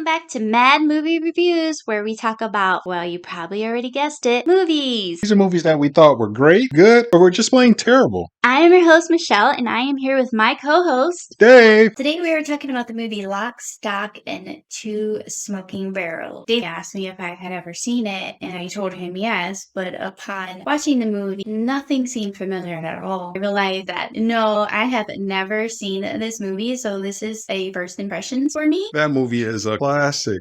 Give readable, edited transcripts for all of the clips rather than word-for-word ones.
back to Mad Movie Reviews, where we talk about, well, you probably already guessed it, movies. These are movies that we thought were great, good, or were just plain terrible. I am your host, Michelle, and I am here with my co-host, Dave! Today we are talking about the movie Lock, Stock, and Two Smoking Barrels. Dave asked me if I had ever seen it, and I told him yes, but upon watching the movie, nothing seemed familiar at all. I realized that, no, I have never seen this movie, so this is a first impression for me. That movie is a classic.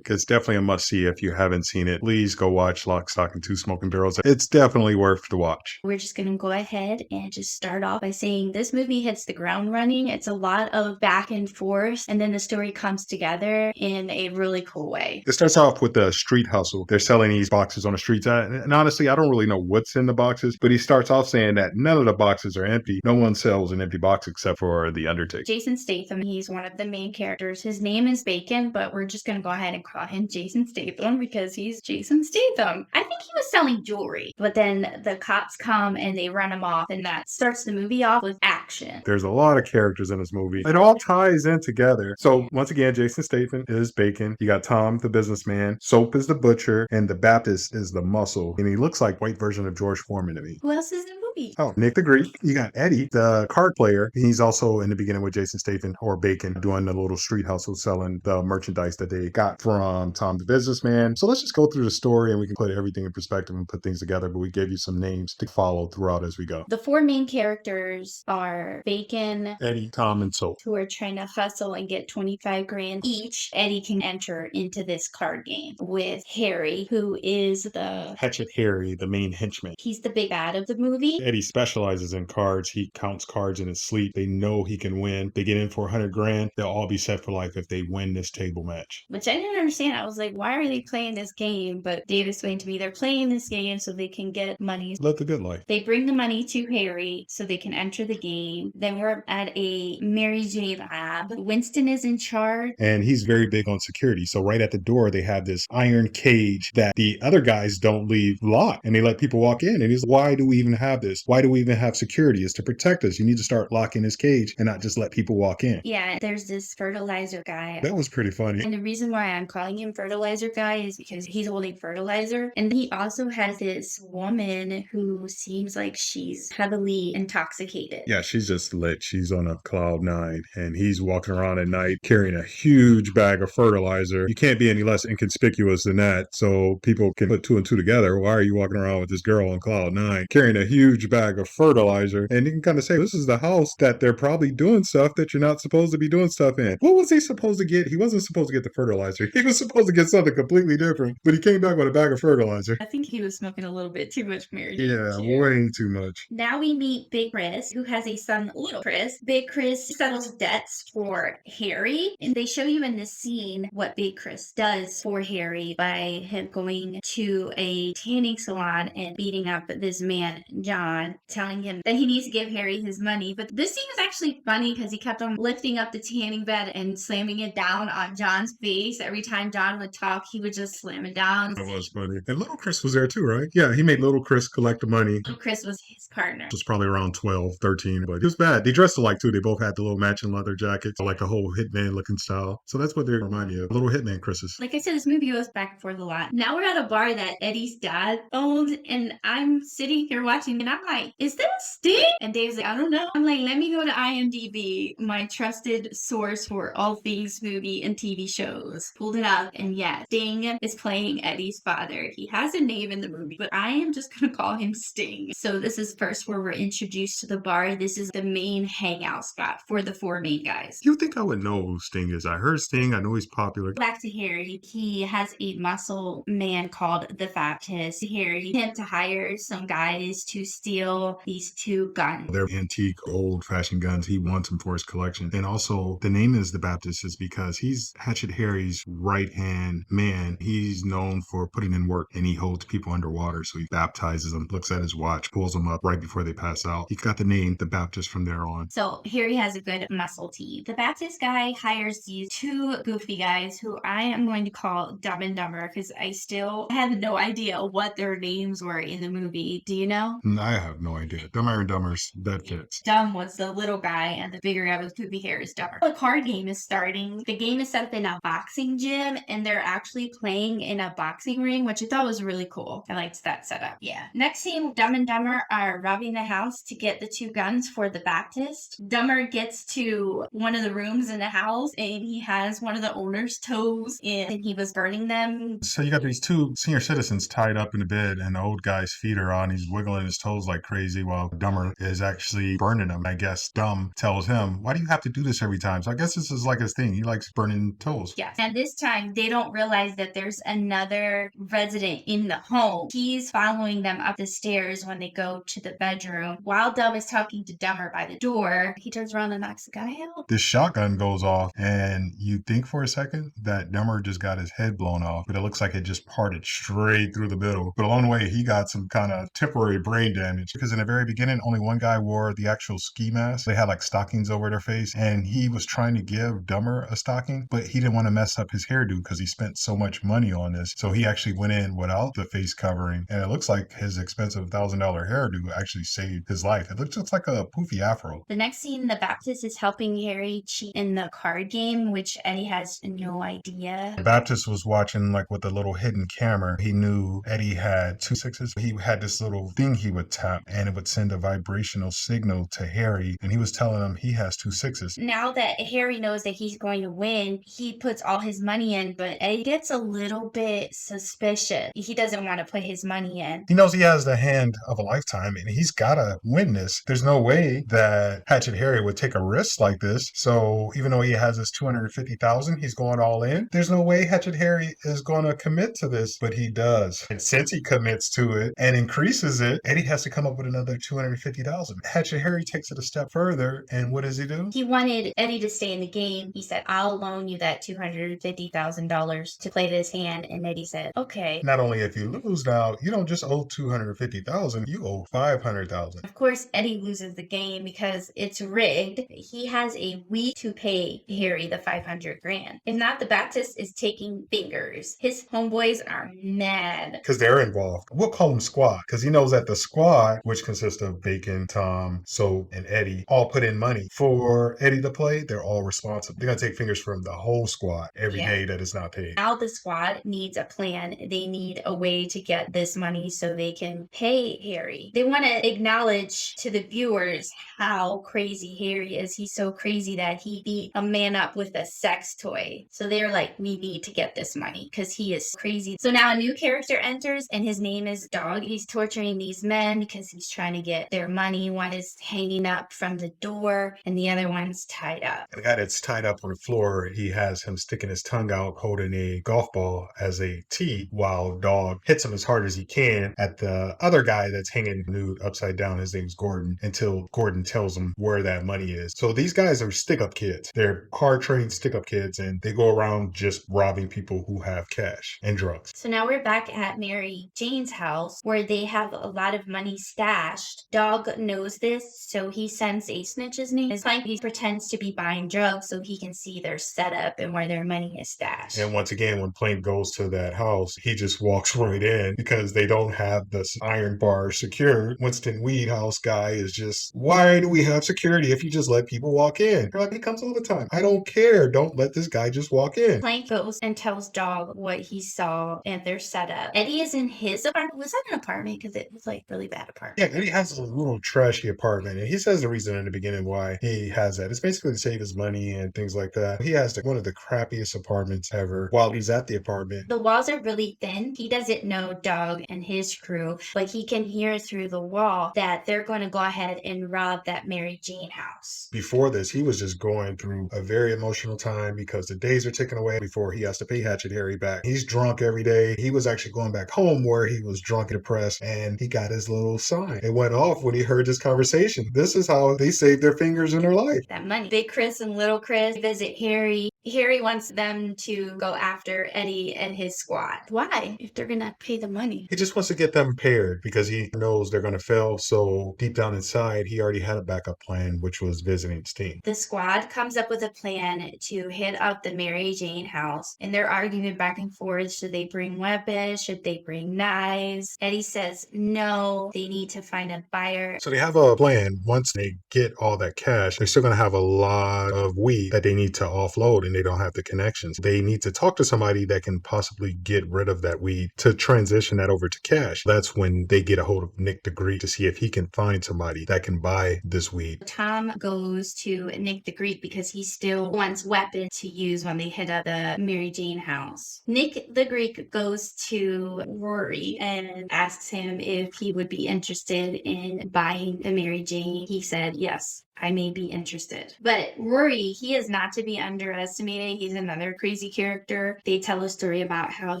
It's definitely a must-see if you haven't seen it. Please go watch Lock, Stock, and Two Smoking Barrels. It's definitely worth the watch. We're just going to go ahead and just start off by saying this movie hits the ground running. It's a lot of back and forth, and then the story comes together in a really cool way. It starts off with the street hustle. They're selling these boxes on the streets. And honestly, I don't really know what's in the boxes, but he starts off saying that none of the boxes are empty. No one sells an empty box except for The Undertaker. Jason Statham, he's one of the main characters. His name is Bacon, but we're just going to go ahead and call him Jason Statham because he's Jason Statham. I think he was selling jewelry, but then the cops come and they run him off, and that starts the movie off with action. There's a lot of characters in this movie. It all ties in together. So once again, Jason Statham is Bacon. You got Tom, the businessman. Soap is the butcher. And the Baptist is the muscle. And he looks like white version of George Foreman to me. Who else is in the movie? Oh, Nick the Greek. You got Eddie, the card player. He's also in the beginning with Jason Statham or Bacon doing the little street hustle selling the merchandise that they got from Tom the businessman. So let's just go through the story and we can put everything in perspective and put things together. But we gave you some names to follow throughout as we go. The four main characters are Bacon, Eddie, Tom, and Soap, who are trying to hustle and get 25 grand each. Eddie can enter into this card game with Harry, who is the Hatchet Harry, the main henchman. He's the big bad of the movie. Eddie specializes in cards. He counts cards in his sleep. They know he can win. They get in for 100 grand. They'll all be set for life if they win this table match. Which I didn't understand. I was like, why are they playing this game? But Dave explained to me they're playing this game so they can get money. Live the good life. They bring the money to Harry so they can enter the game. Then we're at a Mary Jane lab. Winston is in charge. And he's very big on security. So right at the door, they have this iron cage that the other guys don't leave locked. And they let people walk in. And he's like, why do we even have this? Why do we even have security? It's to protect us. You need to start locking this cage and not just let people walk in. Yeah, there's this fertilizer guy. That was pretty funny. And the reason why I'm calling him fertilizer guy is because he's holding fertilizer. And he also has this woman who seems like she's heavily intoxicated. Yeah, she's just lit. She's on a cloud nine. And he's walking around at night carrying a huge bag of fertilizer. You can't be any less inconspicuous than that. So people can put two and two together. Why are you walking around with this girl on cloud nine carrying a huge bag of fertilizer? And you can kind of say, this is the house that they're probably doing stuff that you're not supposed to be doing stuff in. What was he supposed to get? He wasn't supposed to get the fertilizer. He was supposed to get something completely different, but he came back with a bag of fertilizer. I think he was smoking a little bit too much Mary. Yeah, way too much. Now we meet Big Chris, who has a son, Little Chris. Big Chris settles debts for Harry, and they show you in this scene what Big Chris does for Harry by him going to a tanning salon and beating up this man, John, telling him that he needs to give Harry his money. But this scene is actually funny because he kept on lifting up the tanning bed and slamming it down on John's face. Every time John would talk, he would just slam it down. That was funny. And Little Chris was there too, right? Yeah, he made Little Chris collect the money. Little Chris was his partner. It was probably around 12, 13, but it was bad. They dressed alike too. They both had the little matching leather jackets, like a whole Hitman looking style. So that's what they remind me of. Little Hitman Chris's. Like I said, this movie goes back and forth a lot. Now we're at a bar that Eddie's dad owned, and I'm sitting here watching, and I'm like, is that Sting? And Dave's like, I don't know. I'm like, let me go to IMDb, my trusted source for all things movie and TV shows. Pulled it up, and yes, Sting is playing Eddie's father. He has a name in the movie, but I am just gonna call him Sting. So this is first where we're introduced to the bar. This is the main hangout spot for the four main guys. You think I would know who Sting is? I heard Sting. I know he's popular. Back to Harry. He has a muscle man called the Baptist. Harry him to hire some guys to steal these two guns. They're antique, old-fashioned guns. He wants them for his collection. And also, the name is the Baptist is because he's Hatchet Harry's right-hand man. He's known for putting in work, and he holds people underwater. So he baptizes them, looks at his watch, pulls them up right before they pass out. He got the name the Baptist from there on. So Harry has a good muscle team. The Baptist guy hires these two goofy guys who I am going to call Dumb and Dumber because I still have no idea what their names were in the movie. Do you know? I have no idea. Dumber and Dumber's that fits. Dumb was the little guy, and the bigger guy with poofy hair is Dumber. The card game is starting. The game is set up in a boxing gym, and they're actually playing in a boxing ring, which I thought was really cool. I liked that setup. Yeah. Next scene, Dumb and Dumber are robbing the house to get the 2 guns for the Baptist. Dumber gets to one of the rooms in the house, and he has one of the owner's toes in, and he was burning them. So you got these 2 senior citizens tied up in the bed, and the old guy's feet are on. He's wiggling his toes like crazy while Dumber is actually burning them. I guess Dumb tells him, why do you have to do this every time? So I guess this is like his thing. He likes burning toes. Yes. And this time, they don't realize that there's another resident in the home. He's following them up the stairs when they go to the bedroom. While Dumb is talking to Dumber by the door, he turns around and knocks the guy out. This shotgun goes off, and you think for a second that Dumber just got his head blown off, but it looks like it just parted straight through the middle. But along the way, he got some kind of temporary brain damage, because in the very beginning, only one guy wore the actual ski mask. They had like stockings over their face, and he was trying to give Dumber a stocking, but he didn't want to mess up his hairdo because he spent so much money on this. So he actually went in without the face covering, and it looks like his expensive $1,000 hairdo actually saved his life. It looks just like a poofy afro. The next scene, the Baptist is helping Harry cheat in the card game, which Eddie has no idea. The Baptist was watching like with a little hidden camera. He knew Eddie had 2 6s. He had this little thing he would tap, and it would send a vibrational signal to Harry, and he was telling him he has 2 6s. Now that Harry knows that he's going to win, he puts all his money in, but Eddie gets a little bit suspicious. He doesn't want to put his money in. He knows he has the hand of a lifetime, and he's got to win this. There's no way that Hatchet Harry would take a risk like this. So even though he has his $250,000, he's going all in. There's no way Hatchet Harry is going to commit to this, but he does. And since he commits to it and increases it, Eddie has to come up with another $250,000. Hatchet Harry takes it a step further, and what does he do? He wanted Eddie to stay in the game. He said, I'll loan you that $250,000 to play this hand. And Eddie said, okay. Not only if you lose now, you don't just owe $250,000, you owe $500,000. Of course, Eddie loses the game because it's rigged. He has a week to pay Harry the $500,000. If not, the Baptist is taking fingers. His homeboys are mad. Because they're involved. We'll call them squad, because he knows that the squad, which consists of Bacon, Tom, Soap, and Eddie, all put in money. For Eddie to play, they're all responsible. They're going to take fingers from the whole squad every day that is not paid. Now the squad needs a plan. They need a way to get this money so they can pay Harry. They want to acknowledge to the viewers how crazy Harry is. He's so crazy that he beat a man up with a sex toy. So they're like, we need to get this money because he is crazy. So now a new character enters, and his name is Dog. He's torturing these men because he's trying to get their money. One is hanging up from the door, and the other one's tied up. The guy that's tied up on the floor, he has him sticking his tongue out, holding a golf ball as a tee, while Dog hits him as hard as he can at the other guy that's hanging nude upside down. His name's Gordon, until Gordon tells him where that money is. So these guys are stick-up kids. They're hard-trained stick-up kids, and they go around just robbing people who have cash and drugs. So now we're back at Mary Jane's house where they have a lot of money stashed. Dog knows this, so he sends a snitch's name. His client, he pretends to be buying drugs so he can see their setup and where their money is stashed. And once again, when Plank goes to that house, he just walks right in because they don't have this iron bar secured. Winston Weedhouse guy is just, why do we have security if you just let people walk in? You're like, he comes all the time. I don't care. Don't let this guy just walk in. Plank goes and tells Dog what he saw and their setup. Eddie is in his apartment. Was that an apartment? Because it was like really bad apartment. Yeah, Eddie has a little trashy apartment, and he says the reason in the beginning why he has that. It's basically to save his money and things like that. He has one of the crappiest apartments ever while he's at the apartment. The walls are really thin. He doesn't know Dog and his crew, but he can hear through the wall that they're going to go ahead and rob that Mary Jane house. Before this, he was just going through a very emotional time because the days are ticking away before he has to pay Hatchet Harry back. He's drunk every day. He was actually going back home where he was drunk and depressed, and he got his little sign. It went off when he heard this conversation. This is how they saved their fingers in their life. That money. Big Chris and Little Chris visit Harry. Harry wants them to go after Eddie and his squad. Why? If they're gonna pay the money. He just wants to get them prepared because he knows they're going to fail. So deep down inside, he already had a backup plan, which was visiting Sting. The squad comes up with a plan to hit up the Mary Jane house, and they're arguing back and forth. Should they bring weapons? Should they bring knives? Eddie says no, they need to find a buyer. So they have a plan. Once they get all that cash, they're still going to have a lot of weed that they need to offload, and they don't have the connections. They need to talk to somebody that can possibly get rid of that weed to transition that over to cash. That's when they get a hold of Nick the Greek to see if he can find somebody that can buy this weed. Tom goes to Nick the Greek because he still wants weapons to use when they hit up the Mary Jane house. Nick the Greek goes to Rory and asks him if he would be interested in buying the Mary Jane. He said, yes, I may be interested. But Rory, he is not to be underestimated. He's another crazy character. They tell a story about how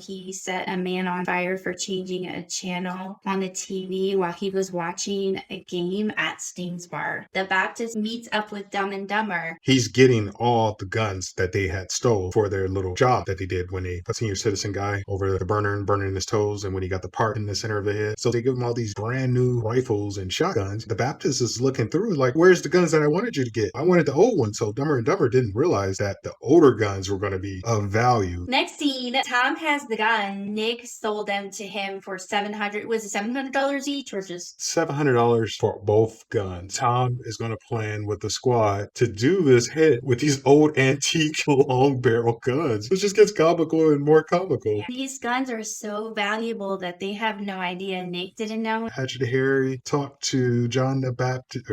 he set a man on fire for changing a channel on the TV while he was watching a game at Sting's bar. The Baptist meets up with Dumb and Dumber. He's getting all the guns that they had stole for their little job that they did when they put senior citizen guy over the burner and burning his toes, and when he got the part in the center of the head. So they give him all these brand new rifles and shotguns. The Baptist is looking through like, where's the guns that I wanted you to get? I wanted the old one. So Dumber and Dumber didn't realize that the older guns were going to be of value. Next scene, Tom has the gun. Nick sold them to him for was it $700 each or just $700 for both guns. Tom is going to plan with the squad to do this hit with these old antique long barrel guns. It just gets comical and more comical. These guns are so valuable that they have no idea. Nick didn't know. Hatchet Harry talked to John the Baptist.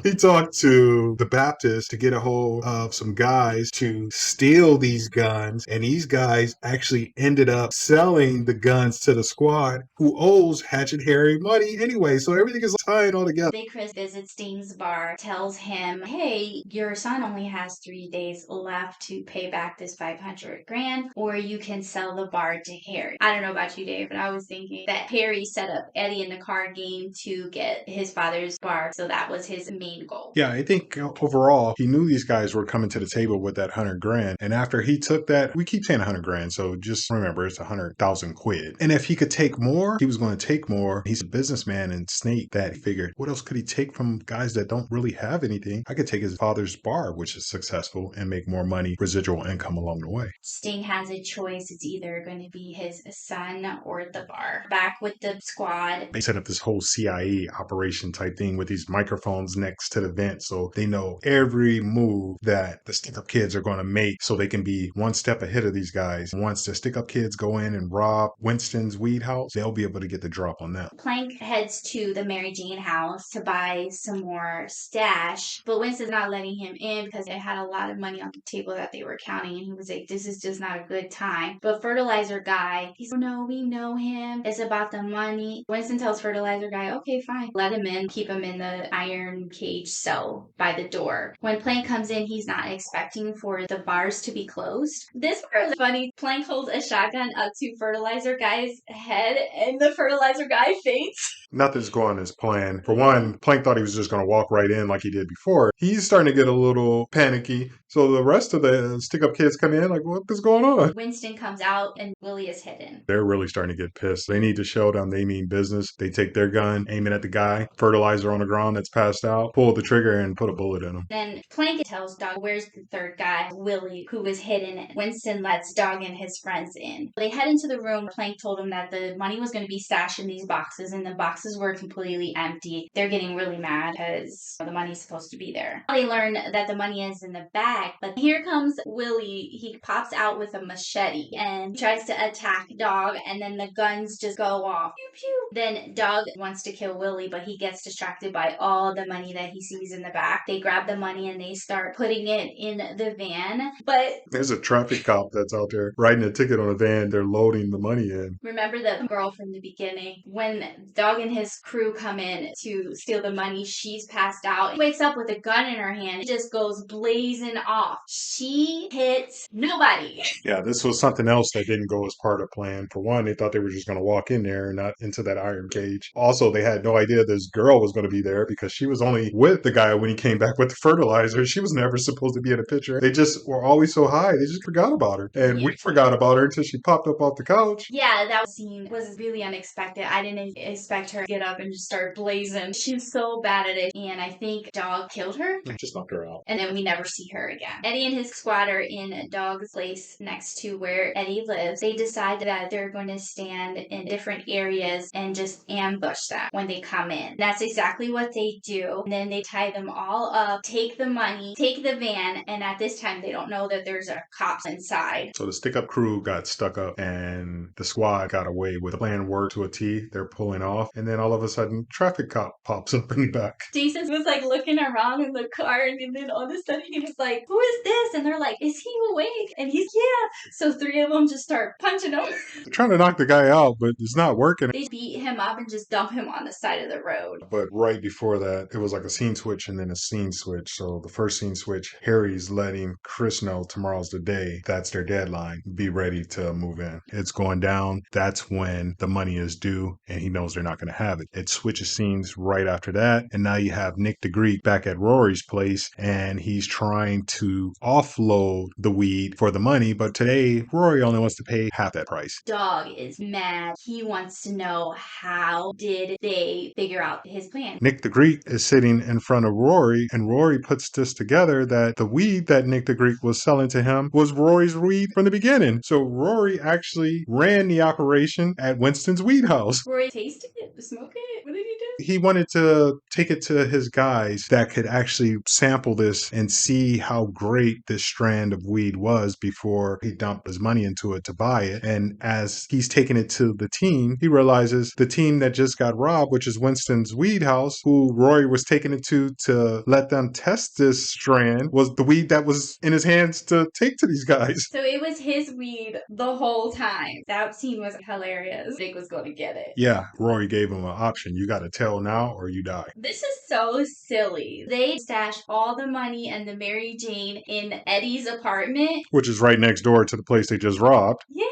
He talked to the Baptist to get a hold of some guys to steal these guns, and these guys actually ended up selling the guns to the squad, who owes Hatchet Harry money anyway. So everything is tying all together. Big Chris visits Sting's bar, tells him, hey, your son only has 3 days left to pay back this 500 grand, or you can sell the bar to Harry. I don't know about you, Dave, but I was thinking that Harry set up Eddie in the card game to get his father's bar, so that was his main goal. Yeah, I think overall, he knew these guys were coming to the table with that 100 grand. And after he took that, we keep saying 100 grand. So just remember, it's 100,000 quid. And if he could take more, he was going to take more. He's a businessman and Snake that figured, what else could he take from guys that don't really have anything? I could take his father's bar, which is successful, and make more money, residual income along the way. Sting has a choice. It's either going to be his son or the bar. Back with the squad. They set up this whole CIA operation type thing with these microphones next to the vent, so they know every move that the stick-up kids are going to make, so they can be one step ahead of these guys. Once the stick-up kids go in and rob Winston's weed house, they'll be able to get the drop on them. Plank heads to the Mary Jane house to buy some more stash, but Winston's not letting him in because they had a lot of money on the table that they were counting, and he was like, this is just not a good time. But Fertilizer Guy, he's like, no, we know him. It's about the money. Winston tells Fertilizer Guy, okay, fine. Let him in. Keep him in the iron cage cell by the door. When Plank comes in, he's not expecting for the bars to be closed. This part is funny. Plank holds a shotgun up to Fertilizer Guy's head, and the Fertilizer Guy faints. Nothing's going as planned. For one, Plank thought he was just going to walk right in like he did before. He's starting to get a little panicky. So the rest of the stick-up kids come in like, what is going on? Winston comes out and Willie is hidden. They're really starting to get pissed. They need to show them they mean business. They take their gun, aim it at the guy, fertilizer on the ground that's passed out, pull the trigger and put a bullet in him. Then Plank tells Dog, where's the third guy, Willie, who was hidden. Winston lets Dog and his friends in. They head into the room. Plank told him that the money was going to be stashed in these boxes, and the boxes were completely empty. They're getting really mad because the money's supposed to be there. They learn that the money is in the bag, but here comes Willie. He pops out with a machete and tries to attack Dog, and then the guns just go off. Pew, pew. Then Dog wants to kill Willie, but he gets distracted by all the money that he sees in the back. They grab the money and they start putting it in the van, but there's a traffic cop that's out there writing a ticket on a van. They're loading the money in. Remember the girl from the beginning? When Dog and his crew come in to steal the money. She's passed out. He wakes up with a gun in her hand. It just goes blazing off. She hits nobody. Yeah, this was something else that didn't go as part of plan. For one, they thought they were just going to walk in there and not into that iron cage. Also, they had no idea this girl was going to be there because she was only with the guy when he came back with the fertilizer. She was never supposed to be in the picture. They just were always so high. They just forgot about her. And we forgot about her until she popped up off the couch. Yeah, that scene was really unexpected. I didn't expect her to get up and just start blazing. She's so bad at it. And I think Dog killed her. Just knocked her out. And then we never see her again. Eddie and his squad are in Dog's place next to where Eddie lives. They decide that they're going to stand in different areas and just ambush them when they come in. That's exactly what they do. And then they tie them all up, take the money, take the van, and at this time they don't know that there's a cops inside. So the stick-up crew got stuck up and the squad got away with the plan worked to a T. They're pulling off and then all of a sudden traffic cop pops up in the back. Jason was like looking around in the car and then all of a sudden he was like, who is this? And they're like, is he awake? And he's, yeah. So three of them just start punching him. They're trying to knock the guy out, but it's not working. They beat him up and just dump him on the side of the road. But right before that, it was like a scene switch and then a scene switch. So the first scene switch, Harry's letting Chris know tomorrow's the day. That's their deadline. Be ready to move in. It's going down. That's when the money is due and he knows they're not going to have it. It switches scenes right after that. And now you have Nick the Greek back at Rory's place and he's trying to offload the weed for the money. But today, Rory only wants to pay half that price. Dog is mad. He wants to know how did they figure out his plan. Nick the Greek is sitting in front of Rory and Rory puts this together that the weed that Nick the Greek was selling to him was Rory's weed from the beginning. So Rory actually ran the operation at Winston's weed house. Rory tasted it, smoked it. What did he do? He wanted to take it to his guys that could actually sample this and see how great this strand of weed was before he dumped his money into it to buy it. And as he's taking it to the team, he realizes the team that just got robbed, which is Winston's weed house, who Rory was taking it to let them test this strand, was the weed that was in his hands to take to these guys. So it was his weed the whole time. That scene was hilarious. Nick was going to get it. Yeah, Rory gave him an option. You got to tell now or you die. This is so silly. They stash all the money and the Mary Jane in Eddie's apartment. Which is right next door to the place they just robbed. Yeah.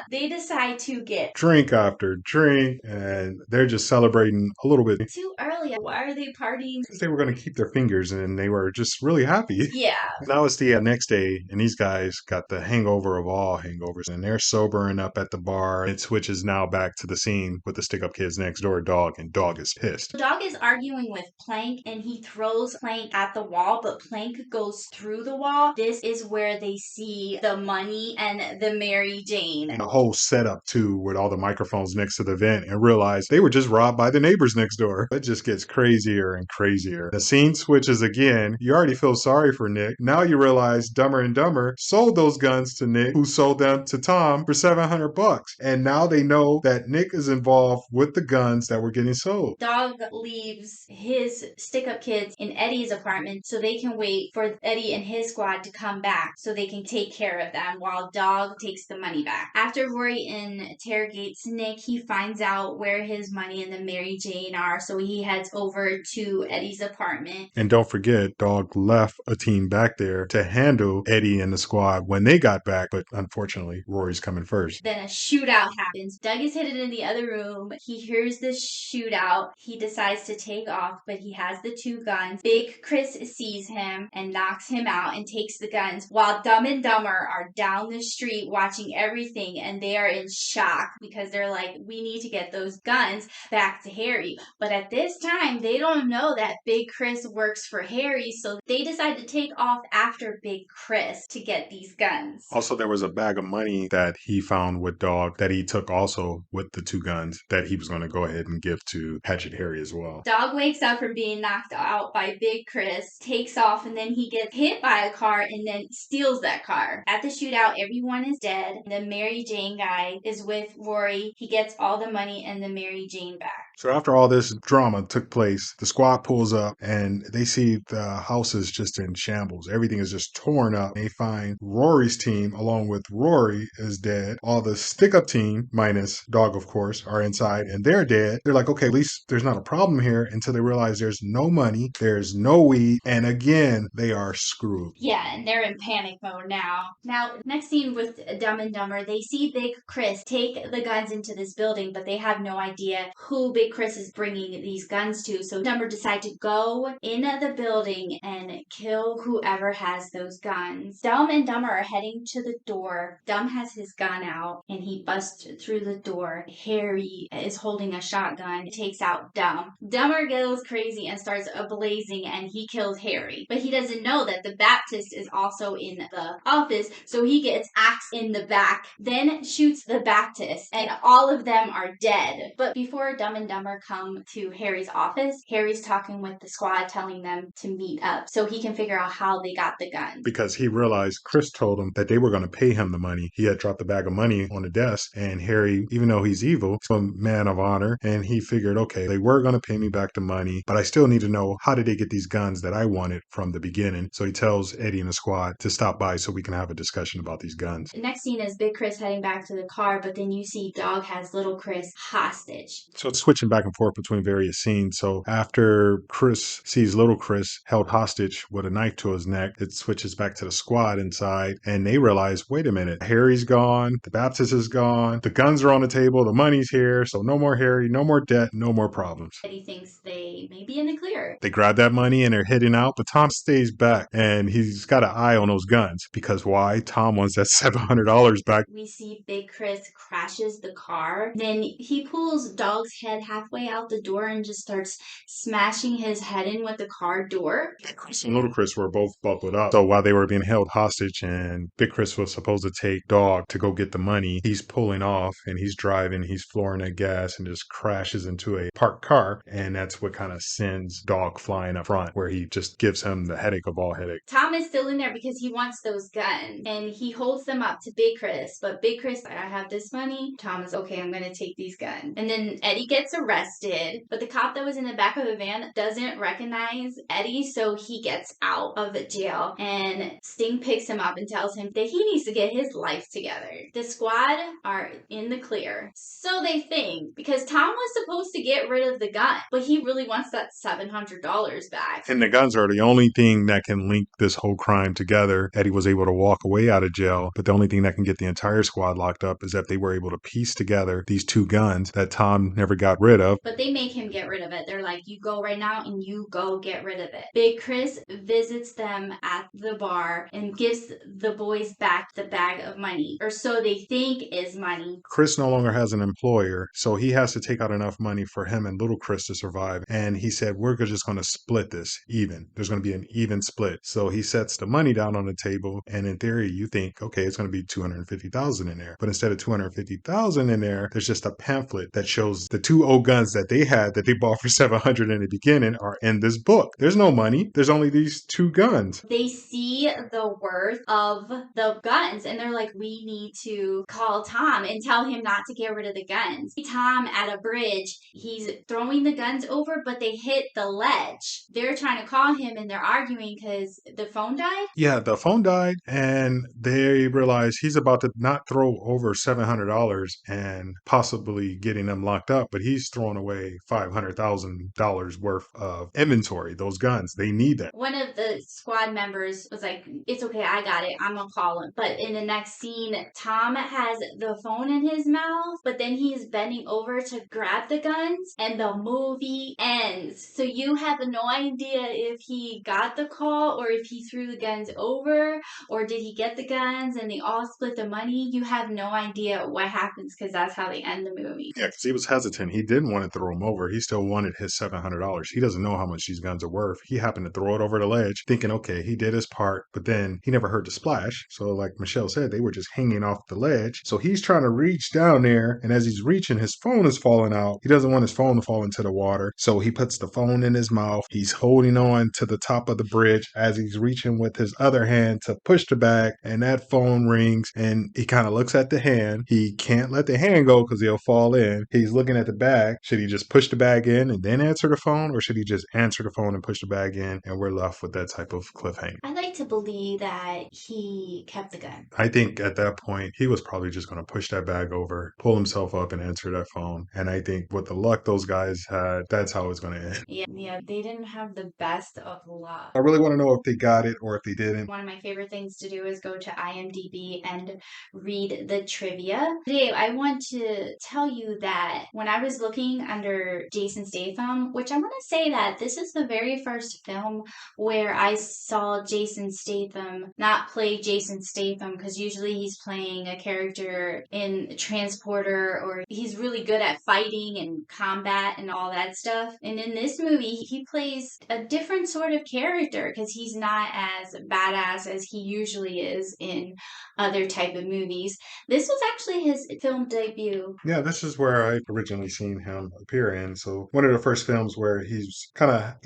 They decide to get drink after drink, and they're just celebrating a little bit. Too early. Why are they partying? Because they were going to keep their fingers, and they were just really happy. Yeah. Now it's the next day, and these guys got the hangover of all hangovers, and they're sobering up at the bar. It switches now back to the scene with the stick-up kids next door, Dog, and Dog is pissed. Dog is arguing with Plank, and he throws Plank at the wall, but Plank goes through the wall. This is where they see the money and the Mary Jane. And the whole setup, too, with all the microphones next to the vent, and realize they were just robbed by the neighbors next door. It just gets crazier and crazier. The scene switches again. You already feel sorry for Nick. Now you realize Dumber and Dumber sold those guns to Nick, who sold them to Tom for $700. And now they know that Nick is involved with the guns that were getting sold. Dog leaves his stick-up kids in Eddie's apartment so they can wait for Eddie and his squad to come back so they can take care of them while Dog takes the money back. After Rory interrogates Nick, he finds out where his money and the Mary Jane are, so he heads over to Eddie's apartment. And don't forget, Dog left a team back there to handle Eddie and the squad when they got back, but unfortunately, Rory's coming first. Then a shootout happens. Doug is hidden in the other room. He hears the shootout. He decides to take off, but he has the two guns. Big Chris sees him and knocks him out and takes the guns, while Dumb and Dumber are down the street watching everything, and they are in shock because they're like, we need to get those guns back to Harry. But at this time, they don't know that Big Chris works for Harry, so they decide to take off after Big Chris to get these guns. Also, there was a bag of money that he found with Dog that he took also with the two guns that he was going to go ahead and give to Hatchet Harry as well. Dog wakes up from being knocked out by Big Chris, takes off, and then he gets hit by a car and then steals that car. At the shootout, everyone is dead. The Mary Jane guy is with Rory. He gets all the money and the Mary Jane back. So after all this drama took place, the squad pulls up and they see the house is just in shambles. Everything is just torn up. They find Rory's team, along with Rory, is dead. All the stick-up team, minus Dog, of course, are inside and they're dead. They're like, okay, at least there's not a problem here, until they realize there's no money, there's no weed, and again, they are screwed. Yeah, and they're in panic mode now. Now, next scene with Dumb and Dumber, they see Big Chris take the guns into this building, but they have no idea who Big Chris is bringing these guns to. So Dumber decides to go in the building and kill whoever has those guns. Dumb and Dumber are heading to the door. Dumb has his gun out and he busts through the door. Harry is holding a shotgun, takes out Dumb. Dumber goes crazy and starts blazing and he kills Harry. But he doesn't know that the Baptist is also in the office, so he gets axed in the back, then shoots the Baptist, and all of them are dead. But before Dumb and Dumber come to Harry's office, Harry's talking with the squad, telling them to meet up so he can figure out how they got the guns. Because he realized Chris told him that they were going to pay him the money. He had dropped a bag of money on the desk, and Harry, even though he's evil, is a man of honor, and he figured, okay, they were going to pay me back the money, but I still need to know, how did they get these guns that I wanted from the beginning? So he tells Eddie and the squad to stop by so we can have a discussion about these guns. The next scene is Big Chris heading back to the car, but then you see Dog has Little Chris hostage. So it's switching back and forth between various scenes. So after Chris sees Little Chris held hostage with a knife to his neck, it switches back to the squad inside, and they realize, wait a minute, Harry's gone, the Baptist is gone, the guns are on the table, the money's here, so no more Harry, no more debt, no more problems. Eddie thinks they may be in the clear. They grab that money and they're heading out, but Tom stays back and he's got an eye on those guns. Because why? Tom wants that $700 back. We see Big Chris crashes the car. Then he pulls Dog's head halfway out the door and just starts smashing his head in with the car door. Big Chris and Little Chris were both buckled up. So while they were being held hostage and Big Chris was supposed to take Dog to go get the money, he's pulling off and he's driving, he's flooring at gas and just crashes into a parked car. And that's what kind of sends Dog flying up front, where he just gives him the headache of all headaches. Tom is still in there because he wants those guns and he holds them up to Big Chris. But Big Chris, I have this money. Tom is okay, I'm going to take these guns. And then Eddie gets arrested, but the cop that was in the back of the van doesn't recognize Eddie, so he gets out of jail. And Sting picks him up and tells him that he needs to get his life together. The squad are in the clear. So they think, because Tom was supposed to get rid of the gun, but he really wants that $700 back. And the guns are the only thing that can link this whole crime together. Eddie was able to walk away out of jail, but the only thing that can get the entire squad locked up is if they were able to piece together these two guns that Tom never got rid of. But they make him get rid of it. They're like, you go right now and you go get rid of it. Big Chris visits them at the bar and gives the boys back the bag of money, or so they think is money. Chris no longer has an employer, so he has to take out enough money for him and Little Chris to survive. And he said, we're just going to split this even. There's going to be an even split. So he sets the money down on the table, and in theory, you think, okay, it's going to be $250,000 in there. But instead of $250,000 in there, there's just a pamphlet that shows the two old guns that they had that they bought for $700 in the beginning are in this book. There's no money. There's only these two guns. They see the worth of the guns, and they're like, we need to call Tom and tell him not to get rid of the guns. Tom at a bridge, he's throwing the guns over, but they hit the ledge. They're trying to call him and they're arguing because the phone died. Yeah, the phone died, and they realize he's about to not throw over $700 and possibly getting them locked up, but he's throwing away $500,000 worth of inventory. Those guns, they need that. One of the squad members was like, it's okay, I got it, I'm gonna call him. But in the next scene, Tom has the phone in his mouth, but then he's bending over to grab the guns, and the movie ends. So you have no idea if he got the call or if he threw the guns over, or did he get the guns and they all split the money. You have no idea what happens because that's how they end the movie. Yeah, because he was hesitant. He didn't want to throw them over. He still wanted his $700. He doesn't know how much these guns are worth. He happened to throw it over the ledge thinking, okay, he did his part, but then he never heard the splash. So like Michelle said, they were just hanging off the ledge. So he's trying to reach down there, and as he's reaching, his phone is falling out. He doesn't want his phone to fall into the water. So he puts the phone in his mouth. He's holding on to the top of the bridge as he's reaching with his other hand to push the bag, and that phone rings, and he kind of looks at the hand. He can't let the hand go because he'll fall in. He's looking at the bag. Should he just push the bag in and then answer the phone, or should he just answer the phone and push the bag in? And we're left with that type of cliffhanger. I like to believe that he kept the gun. I think at that point, he was probably just going to push that bag over, pull himself up, and answer that phone. And I think with the luck those guys had, that's how it's going to end. Yeah, they didn't have the best of luck. I really want to know if they got it or if they didn't. One of my favorite things to do is go to IMDb and read the trivia. Today, I want to tell you that when I was looking under Jason Statham, which I want to say that this is the very first film where I saw Jason Statham not play Jason Statham, because usually he's playing a character in Transporter, or he's really good at fighting and combat and all that stuff. And in this movie, he plays a different sort of character because he's not as badass as he usually is in other type of movies. This was actually his film debut. Yeah, this is where I originally seen him appear in. So one of the first films where he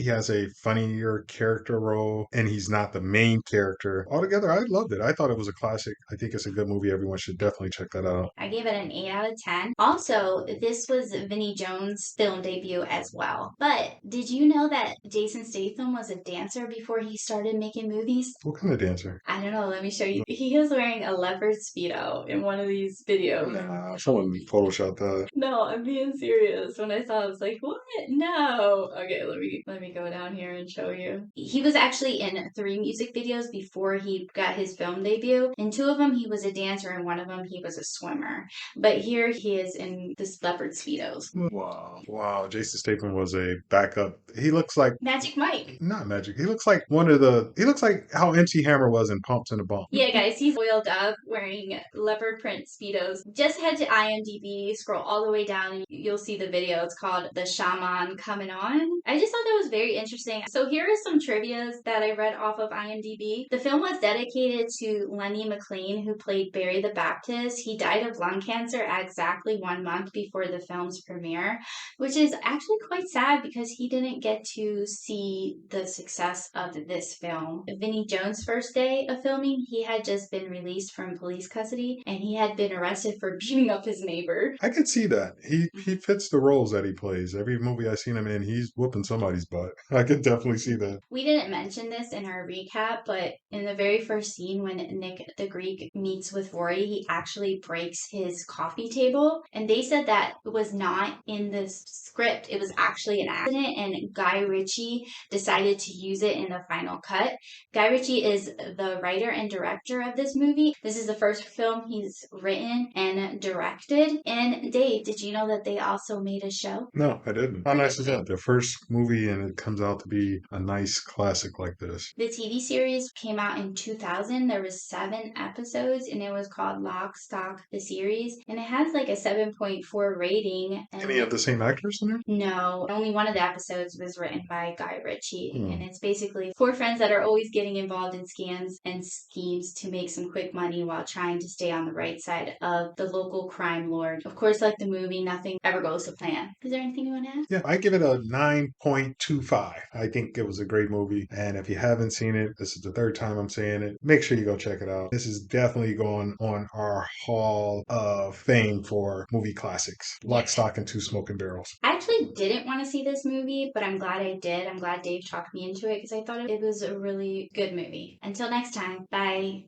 has a funnier character role and he's not the main character. Altogether, I loved it. I thought it was a classic. I think it's a good movie. Everyone should definitely check that out. I gave it an 8 out of 10. Also, this was Vinnie Jones' film debut as well. But did you know that Jason Statham was a dancer before he started making movies? What kind of dancer? I don't know, let me show you. He was wearing a leopard Speedo in one of these videos. Nah, someone photoshopped that. No, I'm being serious. When I saw it, I was like, what? No. Okay, let me go down here and show you. He was actually in 3 music videos before he got his film debut. In 2 of them, he was a dancer, and 1 of them, he was a swimmer. But here he is in this leopard Speedos. Wow. Jason Statham was a backup. He looks like Magic Mike. not magic. He looks like he looks like how MC Hammer was in Pumps and a Bump. Yeah, guys, he's oiled up wearing leopard print Speedos. Just head to IMDb, scroll all the way down, and you'll see the video. It's called The Shaman Coming On. I just thought that was very interesting. So here are some trivias that I read off of IMDb. The film was dedicated to Lenny McLean, who played Barry the Baptist. He died of lung cancer exactly 1 month before the film's premiere, which is actually quite sad because he didn't get to see the success of this film. Vinnie Jones' first day of filming, he had just been released from police custody, and he had been arrested for beating up his neighbor. I could see that. He fits the roles that he plays. Every movie I've seen him in, he's whooping somebody's butt. I could definitely see that. We didn't mention this in our recap, but in the very first scene when Nick the Greek meets with Rory, he actually breaks his coffee table, and they said that it was not in the script. It was actually an accident, and Guy Ritchie decided to use it in the final cut. Guy Ritchie is the writer and director of this movie. This is the first film he's written and directed. And Dave, did you know that they also made a show? No, I didn't. How nice is that? The first movie, and it comes out to be a nice classic like this. The TV series came out in 2000. There was 7 episodes, and it was called Lock, Stock, the series. And it has like a 7.4 rating. Any of the same actors in there? No, only one of the episodes was written by Guy Ritchie. And it's basically 4 friends that are always getting involved in scams and schemes to make some quick money while trying to stay on the right side of the local crime lord. Of course, like the movie, nothing ever goes to plan. Is there anything you want to add? Yeah, I give it a 9.25. I think it was a great movie. And if you haven't seen it, this is the 3rd time I'm saying it. Make sure you go check it out. This is definitely going on our Hall of Fame for movie classics. Lock, Stock, and Two Smoking Barrels. I actually didn't want to see this movie, but I'm glad I did. I'm glad Dave talked me into it because I thought it was a really good movie. Until next time, bye.